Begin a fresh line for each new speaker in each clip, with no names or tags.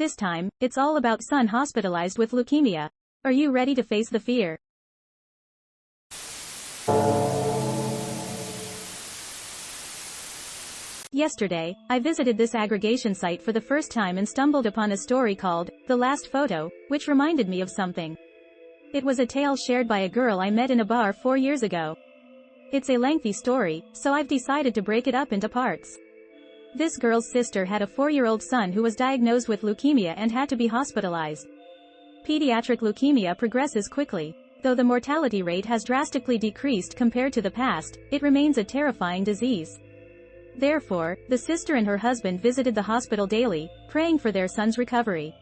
This time, it's all about son hospitalized with leukemia. Are you ready to face the fear? Yesterday, I visited this aggregation site for the first time and stumbled upon a story called The Last Photo, which reminded me of something. It was a tale shared by a girl I met in a bar 4 years ago. It's a lengthy story, so I've decided to break it up into parts. This girl's sister had a 4-year-old son who was diagnosed with leukemia and had to be hospitalized. Pediatric leukemia progresses quickly. Though the mortality rate has drastically decreased compared to the past, it remains a terrifying disease. Therefore, the sister and her husband visited the hospital daily, praying for their son's recovery.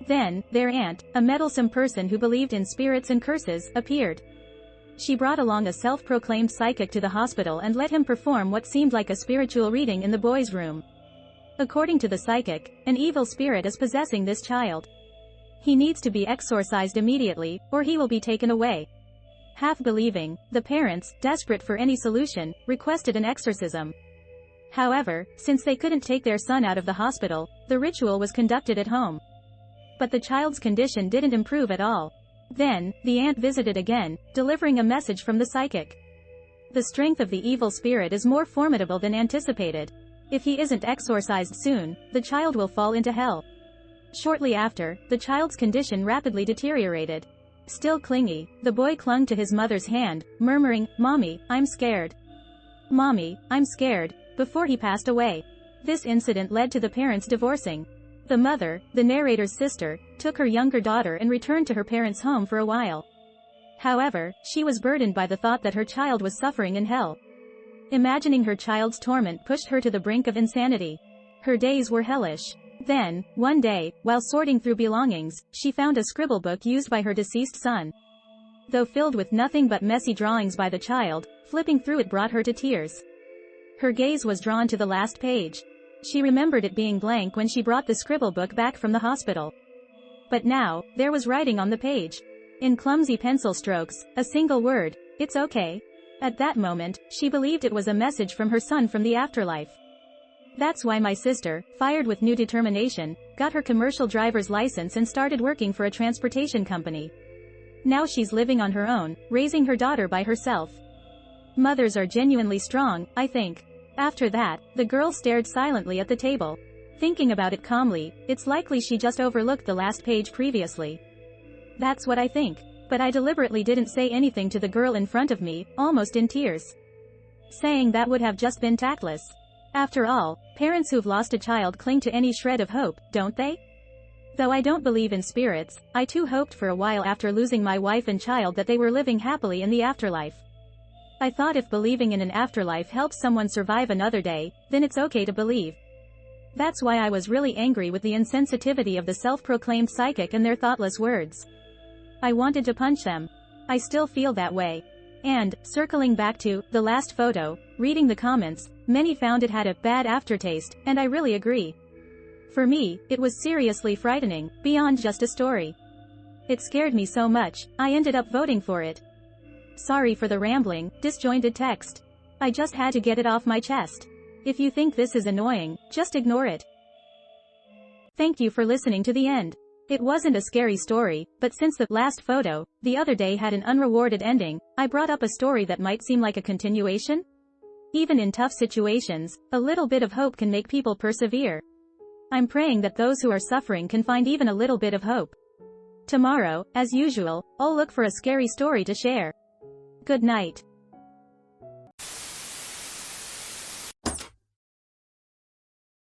Then, their aunt, a meddlesome person who believed in spirits and curses, appeared. She brought along a self-proclaimed psychic to the hospital and let him perform what seemed like a spiritual reading in the boy's room. According to the psychic, an evil spirit is possessing this child. He needs to be exorcised immediately, or he will be taken away. Half believing, the parents, desperate for any solution, requested an exorcism. However, since they couldn't take their son out of the hospital, the ritual was conducted at home. But the child's condition didn't improve at all. Then, the aunt visited again, delivering a message from the psychic. The strength of the evil spirit is more formidable than anticipated. If he isn't exorcised soon, the child will fall into hell. Shortly after, the child's condition rapidly deteriorated. Still clingy, the boy clung to his mother's hand, murmuring, "Mommy, I'm scared. Mommy, I'm scared," before he passed away. This incident led to the parents divorcing. The mother, the narrator's sister, took her younger daughter and returned to her parents' home for a while. However, she was burdened by the thought that her child was suffering in hell. Imagining her child's torment pushed her to the brink of insanity. Her days were hellish. Then, one day, while sorting through belongings, she found a scribble book used by her deceased son. Though filled with nothing but messy drawings by the child, flipping through it brought her to tears. Her gaze was drawn to the last page. She remembered it being blank when she brought the scribble book back from the hospital. But now, there was writing on the page. In clumsy pencil strokes, a single word, "It's okay." At that moment, she believed it was a message from her son from the afterlife. That's why my sister, fired with new determination, got her commercial driver's license and started working for a transportation company. Now she's living on her own, raising her daughter by herself. Mothers are genuinely strong, I think. After that, the girl stared silently at the table. Thinking about it calmly, it's likely she just overlooked the last page previously. That's what I think. But I deliberately didn't say anything to the girl in front of me, almost in tears. Saying that would have just been tactless. After all, parents who've lost a child cling to any shred of hope, don't they? Though I don't believe in spirits, I too hoped for a while after losing my wife and child that they were living happily in the afterlife. I thought if believing in an afterlife helps someone survive another day, then it's okay to believe. That's why I was really angry with the insensitivity of the self-proclaimed psychic and their thoughtless words. I wanted to punch them. I still feel that way. And, circling back to The Last Photo, reading the comments, many found it had a bad aftertaste, and I really agree. For me, it was seriously frightening, beyond just a story. It scared me so much, I ended up voting for it. Sorry for the rambling, disjointed text. I just had to get it off my chest. If you think this is annoying, just ignore it. Thank you for listening to the end. It wasn't a scary story, but since The Last Photo, the other day had an unrewarded ending, I brought up a story that might seem like a continuation. Even in tough situations, a little bit of hope can make people persevere. I'm praying that those who are suffering can find even a little bit of hope. Tomorrow, as usual, I'll look for a scary story to share. Good night.